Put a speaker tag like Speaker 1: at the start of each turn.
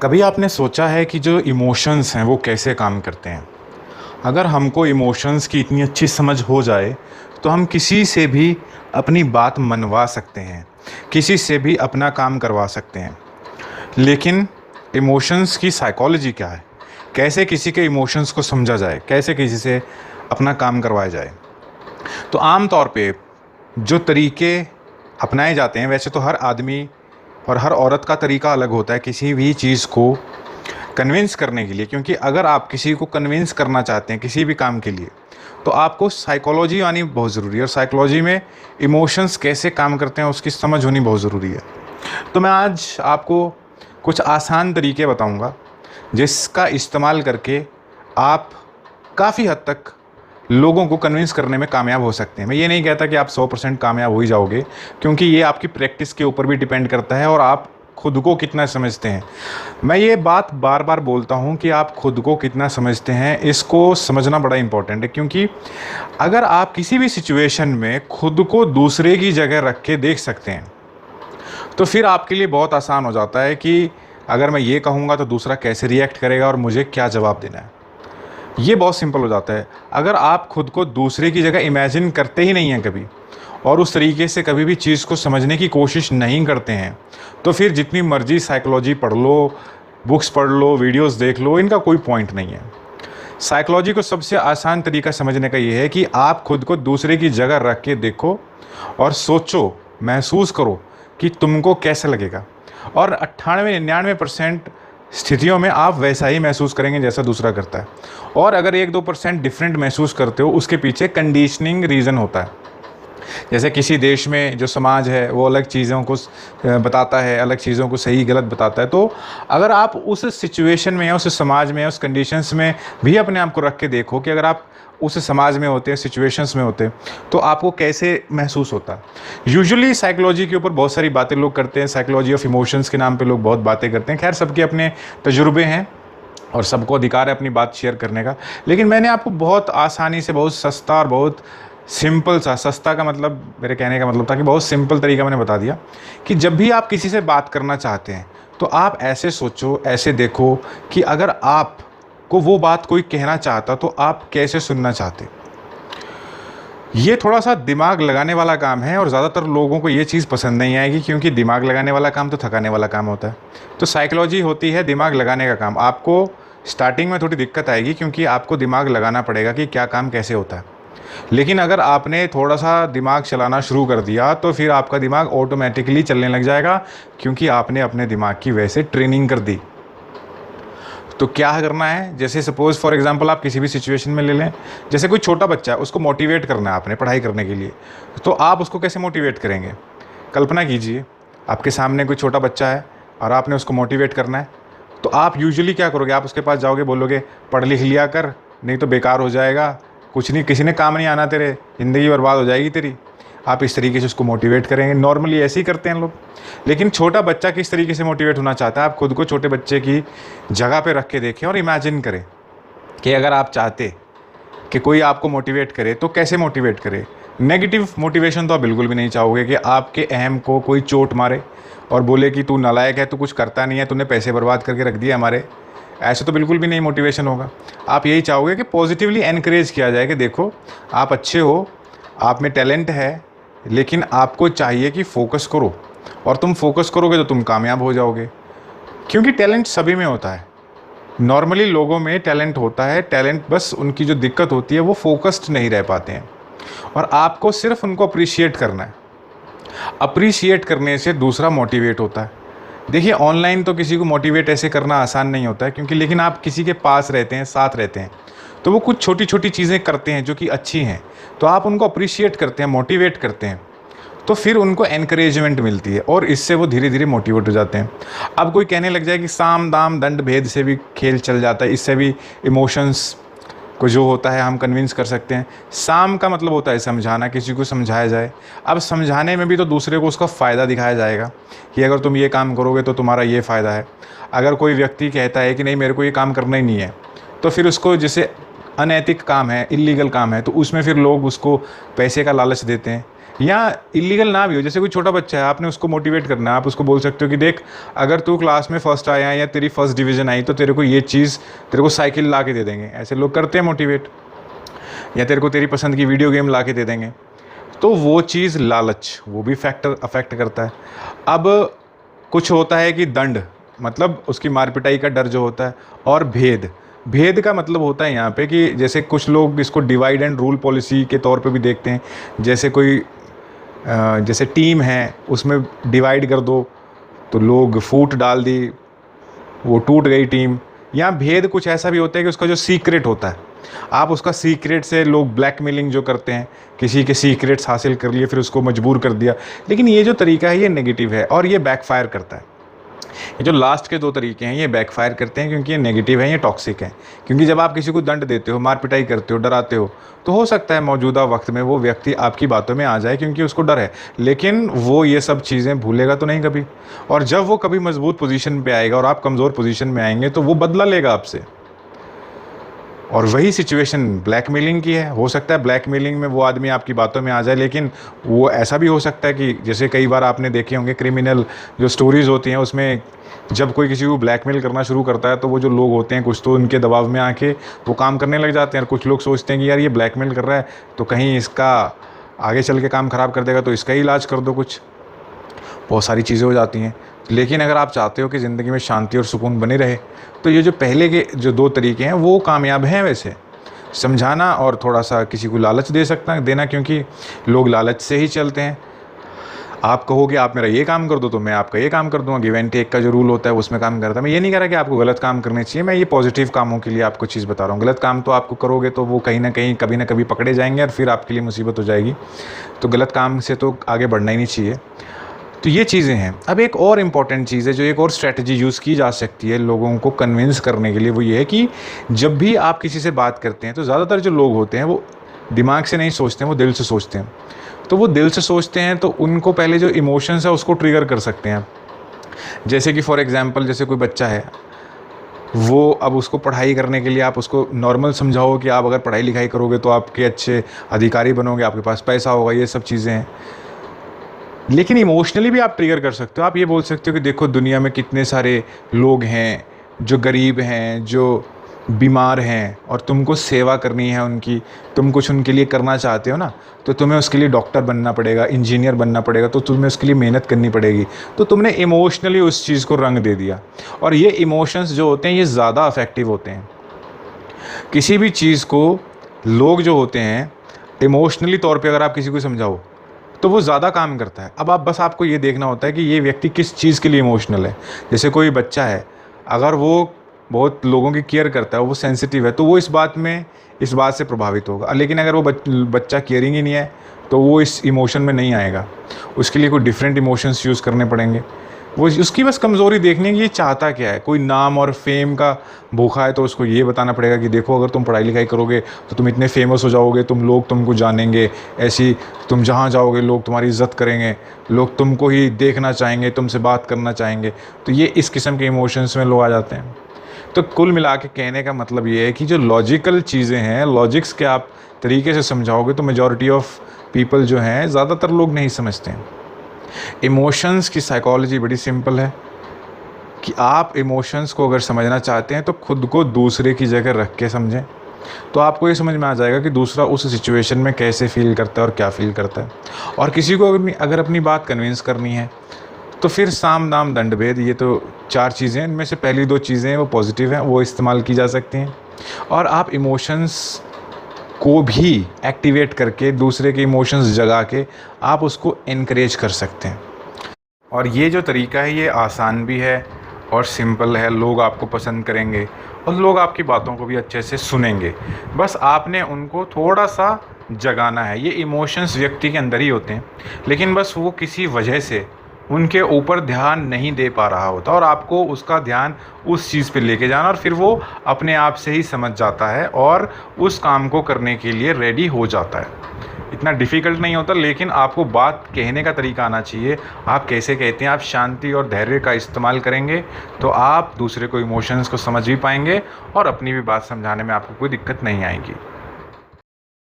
Speaker 1: कभी आपने सोचा है कि जो इमोशंस हैं वो कैसे काम करते हैं? अगर हमको इमोशंस की इतनी अच्छी समझ हो जाए तो हम किसी से भी अपनी बात मनवा सकते हैं, किसी से भी अपना काम करवा सकते हैं। लेकिन इमोशंस की साइकोलॉजी क्या है? कैसे किसी के इमोशंस को समझा जाए? कैसे किसी से अपना काम करवाया जाए? तो आम तौर पे जो तरीके अपनाए जाते हैं, वैसे तो हर आदमी और हर औरत का तरीका अलग होता है किसी भी चीज़ को कन्विंस करने के लिए। क्योंकि अगर आप किसी को कन्विंस करना चाहते हैं किसी भी काम के लिए, तो आपको साइकोलॉजी आनी बहुत ज़रूरी है, और साइकोलॉजी में इमोशंस कैसे काम करते हैं उसकी समझ होनी बहुत ज़रूरी है। तो मैं आज आपको कुछ आसान तरीके बताऊंगा जिसका इस्तेमाल करके आप काफ़ी हद तक लोगों को कन्विंस करने में कामयाब हो सकते हैं। मैं ये नहीं कहता कि आप 100% कामयाब हो ही जाओगे, क्योंकि ये आपकी प्रैक्टिस के ऊपर भी डिपेंड करता है और आप खुद को कितना समझते हैं। मैं ये बात बार बार बोलता हूँ कि आप खुद को कितना समझते हैं, इसको समझना बड़ा इंपॉर्टेंट है। क्योंकि अगर आप किसी भी सिचुएशन में खुद को दूसरे की जगह रख के देख सकते हैं, तो फिर आपके लिए बहुत आसान हो जाता है कि अगर मैं ये कहूँगा तो दूसरा कैसे रिएक्ट करेगा और मुझे क्या जवाब देना है। ये बहुत सिंपल हो जाता है। अगर आप खुद को दूसरे की जगह इमेजिन करते ही नहीं हैं कभी, और उस तरीके से कभी भी चीज़ को समझने की कोशिश नहीं करते हैं, तो फिर जितनी मर्जी साइकोलॉजी पढ़ लो, बुक्स पढ़ लो, वीडियोस देख लो, इनका कोई पॉइंट नहीं है। साइकोलॉजी को सबसे आसान तरीका समझने का ये है कि आप खुद को दूसरे की जगह रख के देखो और सोचो, महसूस करो कि तुमको कैसा लगेगा। और 98-99% स्थितियों में आप वैसा ही महसूस करेंगे जैसा दूसरा करता है। और अगर 1-2% डिफरेंट महसूस करते हो, उसके पीछे कंडीशनिंग रीज़न होता है। जैसे किसी देश में जो समाज है वो अलग चीज़ों को बताता है, अलग चीज़ों को सही गलत बताता है। तो अगर आप उस सिचुएशन में या उस समाज में, उस कंडीशंस में भी अपने आप को रख के देखो कि अगर आप उस समाज में होते, सिचुएशंस में होते, तो आपको कैसे महसूस होता। यूजुअली साइकोलॉजी के ऊपर बहुत सारी बातें लोग करते हैं, साइकोलॉजी ऑफ इमोशंस के नाम पे लोग बहुत बातें करते हैं। खैर, सबके अपने तजुर्बे हैं और सबको अधिकार है अपनी बात शेयर करने का। लेकिन मैंने आपको बहुत आसानी से, बहुत सस्ता और बहुत सिंपल सा, सस्ता का मतलब, मेरे कहने का मतलब था कि बहुत सिंपल तरीका मैंने बता दिया कि जब भी आप किसी से बात करना चाहते हैं तो आप ऐसे सोचो, ऐसे देखो कि अगर आप को वो बात कोई कहना चाहता तो आप कैसे सुनना चाहते। ये थोड़ा सा दिमाग लगाने वाला काम है और ज़्यादातर लोगों को ये चीज़ पसंद नहीं आएगी, क्योंकि दिमाग लगाने वाला काम तो थकाने वाला काम होता है। तो साइकोलॉजी होती है दिमाग लगाने का काम। आपको स्टार्टिंग में थोड़ी दिक्कत आएगी क्योंकि आपको दिमाग लगाना पड़ेगा कि क्या काम कैसे होता है। लेकिन अगर आपने थोड़ा सा दिमाग चलाना शुरू कर दिया तो फिर आपका दिमाग ऑटोमेटिकली चलने लग जाएगा, क्योंकि आपने अपने दिमाग की वैसे ट्रेनिंग कर दी। तो क्या करना है, जैसे सपोज़ फॉर एग्जांपल आप किसी भी सिचुएशन में ले लें, जैसे कोई छोटा बच्चा है, उसको मोटिवेट करना है आपने पढ़ाई करने के लिए, तो आप उसको कैसे मोटिवेट करेंगे। कल्पना कीजिए आपके सामने कोई छोटा बच्चा है और आपने उसको मोटिवेट करना है। तो आप यूजुअली क्या करोगे, आप उसके पास जाओगे, बोलोगे पढ़ लिख लिया कर, नहीं तो बेकार हो जाएगा, कुछ नहीं, किसी ने काम नहीं आना तेरे, ज़िंदगी बर्बाद हो जाएगी तेरी। आप इस तरीके से उसको मोटिवेट करेंगे। नॉर्मली ऐसे ही करते हैं लोग। लेकिन छोटा बच्चा किस तरीके से मोटिवेट होना चाहता है, आप खुद को छोटे बच्चे की जगह पे रख के देखें और इमेजिन करें कि अगर आप चाहते कि कोई आपको मोटिवेट करे तो कैसे मोटिवेट करे। नेगेटिव मोटिवेशन तो आप बिल्कुल भी नहीं चाहोगे कि आपके अहम को कोई चोट मारे और बोले कि तू नालायक है, तू कुछ करता नहीं है, तूने पैसे बर्बाद करके रख दिए हमारे। ऐसे तो बिल्कुल भी नहीं मोटिवेशन होगा। आप यही चाहोगे कि पॉजिटिवली एनकरेज किया जाए कि देखो आप अच्छे हो, आप में टैलेंट है, लेकिन आपको चाहिए कि फोकस करो, और तुम फोकस करोगे तो तुम कामयाब हो जाओगे। क्योंकि टैलेंट सभी में होता है। नॉर्मली लोगों में टैलेंट होता है, टैलेंट, बस उनकी जो दिक्कत होती है वो फोकस्ड नहीं रह पाते हैं, और आपको सिर्फ उनको अप्रिशिएट करना है। अप्रिशिएट करने से दूसरा मोटिवेट होता है। देखिए, ऑनलाइन तो किसी को मोटिवेट ऐसे करना आसान नहीं होता है, क्योंकि लेकिन आप किसी के पास रहते हैं, साथ रहते हैं, तो वो कुछ छोटी छोटी चीज़ें करते हैं जो कि अच्छी हैं, तो आप उनको अप्रिशिएट करते हैं, मोटिवेट करते हैं, तो फिर उनको एनकरेजमेंट मिलती है और इससे वो धीरे धीरे मोटिवेट हो जाते हैं। अब कोई कहने लग जाए कि साम दाम दंड भेद से भी खेल चल जाता है, इससे भी इमोशंस को जो होता है हम कन्विंस कर सकते हैं। साम का मतलब होता है समझाना, किसी को समझाया जाए। अब समझाने में भी तो दूसरे को उसका फ़ायदा दिखाया जाएगा कि अगर तुम ये काम करोगे तो तुम्हारा ये फ़ायदा है। अगर कोई व्यक्ति कहता है कि नहीं मेरे को ये काम करना ही नहीं है, तो फिर उसको, जैसे अनैतिक काम है, इल्लीगल काम है, तो उसमें फिर लोग उसको पैसे का लालच देते हैं। या इलीगल ना भी हो। जैसे कोई छोटा बच्चा है, आपने उसको मोटिवेट करना है, आप उसको बोल सकते हो कि देख, अगर तू क्लास में फर्स्ट आया या तेरी फर्स्ट डिवीज़न आई तो तेरे को ये चीज़, तेरे को साइकिल ला के दे देंगे। ऐसे लोग करते हैं मोटिवेट। या तेरे को तेरी पसंद की वीडियो गेम ला के दे देंगे। तो वो चीज़ लालच, वो भी फैक्टर अफेक्ट करता है। अब कुछ होता है कि दंड, मतलब उसकी मार पिटाई का डर जो होता है, और भेद। भेद का मतलब होता है यहाँ पे कि जैसे कुछ लोग इसको डिवाइड एंड रूल पॉलिसी के तौर पे भी देखते हैं। जैसे कोई जैसे टीम है, उसमें डिवाइड कर दो, तो लोग फूट डाल दी, वो टूट गई टीम। या भेद कुछ ऐसा भी होता है कि उसका जो सीक्रेट होता है, आप उसका सीक्रेट से, लोग ब्लैकमेलिंग जो करते हैं, किसी के सीक्रेट्स हासिल कर लिए फिर उसको मजबूर कर दिया। लेकिन ये जो तरीका है ये नेगेटिव है और ये बैकफायर करता है। ये जो लास्ट के दो तरीके हैं ये बैकफायर करते हैं क्योंकि ये नेगेटिव है, ये टॉक्सिक है। क्योंकि जब आप किसी को दंड देते हो, मार पिटाई करते हो, डराते हो, तो हो सकता है मौजूदा वक्त में वो व्यक्ति आपकी बातों में आ जाए क्योंकि उसको डर है, लेकिन वो ये सब चीज़ें भूलेगा तो नहीं कभी। और जब वो कभी मजबूत पोजीशन पे आएगा और आप कमज़ोर पोजीशन में आएंगे तो वो बदला लेगा आपसे। और वही सिचुएशन ब्लैकमेलिंग की है। हो सकता है ब्लैकमेलिंग में वो आदमी आपकी बातों में आ जाए, लेकिन वो ऐसा भी हो सकता है कि जैसे कई बार आपने देखे होंगे क्रिमिनल जो स्टोरीज़ होती हैं, उसमें जब कोई किसी को ब्लैकमेल करना शुरू करता है तो वो जो लोग होते हैं कुछ तो उनके दबाव में आके वो काम करने लग जाते हैं। और कुछ लोग सोचते हैं कि यार ये ब्लैकमेल कर रहा है तो कहीं इसका आगे चल के काम ख़राब कर देगा, तो इसका ही इलाज कर दो कुछ। बहुत सारी चीज़ें हो जाती हैं। लेकिन अगर आप चाहते हो कि ज़िंदगी में शांति और सुकून बने रहे तो ये जो पहले के जो दो तरीके हैं वो कामयाब हैं। वैसे समझाना और थोड़ा सा किसी को लालच देना, क्योंकि लोग लालच से ही चलते हैं। आप कहोगे आप मेरा ये काम कर दो तो मैं आपका ये काम कर दूंगा। गिव एंड टेक का जो रूल होता है उसमें काम करता है। मैं ये नहीं कह रहा कि आपको गलत काम करने चाहिए, मैं ये पॉजिटिव कामों के लिए आपको चीज़ बता रहा हूँ। गलत काम तो आपको करोगे तो वो कहीं ना कहीं कभी ना कभी पकड़े जाएंगे और फिर आपके लिए मुसीबत हो जाएगी। तो गलत काम से तो आगे बढ़ना ही नहीं चाहिए। तो ये चीज़ें हैं। अब एक और इम्पॉर्टेंट चीज़ है, जो एक और स्ट्रेटजी यूज़ की जा सकती है लोगों को कन्विंस करने के लिए, वो ये है कि जब भी आप किसी से बात करते हैं तो ज़्यादातर जो लोग होते हैं वो दिमाग से नहीं सोचते हैं, वो दिल से सोचते हैं। तो वो दिल से सोचते हैं तो उनको पहले जो इमोशंस है उसको ट्रिगर कर सकते हैं। जैसे कि फॉर एग्ज़ाम्पल, जैसे कोई बच्चा है, वो अब उसको पढ़ाई करने के लिए आप उसको नॉर्मल समझाओ कि आप अगर पढ़ाई लिखाई करोगे तो आपके अच्छे अधिकारी बनोगे, आपके पास पैसा होगा, ये सब चीज़ें हैं। लेकिन इमोशनली भी आप ट्रिगर कर सकते हो। आप ये बोल सकते हो कि देखो दुनिया में कितने सारे लोग हैं जो गरीब हैं, जो बीमार हैं, और तुमको सेवा करनी है उनकी, तुम कुछ उनके लिए करना चाहते हो ना, तो तुम्हें उसके लिए डॉक्टर बनना पड़ेगा, इंजीनियर बनना पड़ेगा, तो तुम्हें उसके लिए मेहनत करनी पड़ेगी। तो तुमने इमोशनली उस चीज़ को रंग दे दिया। और ये इमोशंस जो होते हैं ये ज़्यादा अफेक्टिव होते हैं। किसी भी चीज़ को लोग जो होते हैं इमोशनली तौर पे अगर आप किसी को समझाओ तो वो ज़्यादा काम करता है। अब आपको ये देखना होता है कि ये व्यक्ति किस चीज़ के लिए इमोशनल है। जैसे कोई बच्चा है, अगर वो बहुत लोगों की केयर करता है, वो सेंसिटिव है, तो वो इस बात से प्रभावित होगा। लेकिन अगर वो बच्चा केयरिंग ही नहीं है तो वो इस इमोशन में नहीं आएगा। उसके लिए कोई डिफरेंट इमोशंस यूज़ करने पड़ेंगे। वो उसकी बस कमज़ोरी देखनी है कि ये चाहता क्या है। कोई नाम और फेम का भूखा है तो उसको ये बताना पड़ेगा कि देखो अगर तुम पढ़ाई लिखाई करोगे तो तुम इतने फेमस हो जाओगे, लोग तुमको जानेंगे, ऐसी तुम जहाँ जाओगे लोग तुम्हारी इज़्ज़त करेंगे, लोग तुमको ही देखना चाहेंगे, तुमसे बात करना चाहेंगे। तो ये इस किस्म के इमोशंस में लोग आ जाते हैं। तो कुल मिला के कहने का मतलब ये है कि जो लॉजिकल चीज़ें हैं, लॉजिक्स के आप तरीके से समझाओगे तो मेजॉरिटी ऑफ पीपल जो हैं, ज़्यादातर लोग नहीं समझते हैं। इमोशंस की साइकोलॉजी बड़ी सिंपल है कि आप इमोशंस को अगर समझना चाहते हैं तो खुद को दूसरे की जगह रख के समझें, तो आपको ये समझ में आ जाएगा कि दूसरा उस सिचुएशन में कैसे फ़ील करता है और क्या फ़ील करता है। और किसी को अगर अपनी बात कन्विंस करनी है तो फिर साम दाम दंड भेद, ये तो 4 चीज़ें, इनमें से पहली 2 चीज़ें वो पॉजिटिव हैं, वो इस्तेमाल की जा सकती हैं। और आप इमोशंस को भी एक्टिवेट करके, दूसरे के इमोशंस जगा के आप उसको इनकरेज कर सकते हैं। और ये जो तरीका है ये आसान भी है और सिंपल है। लोग आपको पसंद करेंगे और लोग आपकी बातों को भी अच्छे से सुनेंगे। बस आपने उनको थोड़ा सा जगाना है। ये इमोशंस व्यक्ति के अंदर ही होते हैं, लेकिन बस वो किसी वजह से उनके ऊपर ध्यान नहीं दे पा रहा होता, और आपको उसका ध्यान उस चीज़ पे लेके जाना, और फिर वो अपने आप से ही समझ जाता है और उस काम को करने के लिए रेडी हो जाता है। इतना डिफ़िकल्ट नहीं होता, लेकिन आपको बात कहने का तरीका आना चाहिए। आप कैसे कहते हैं, आप शांति और धैर्य का इस्तेमाल करेंगे तो आप दूसरे को इमोशंस को समझ भी पाएंगे और अपनी भी बात समझाने में आपको कोई दिक्कत नहीं आएगी।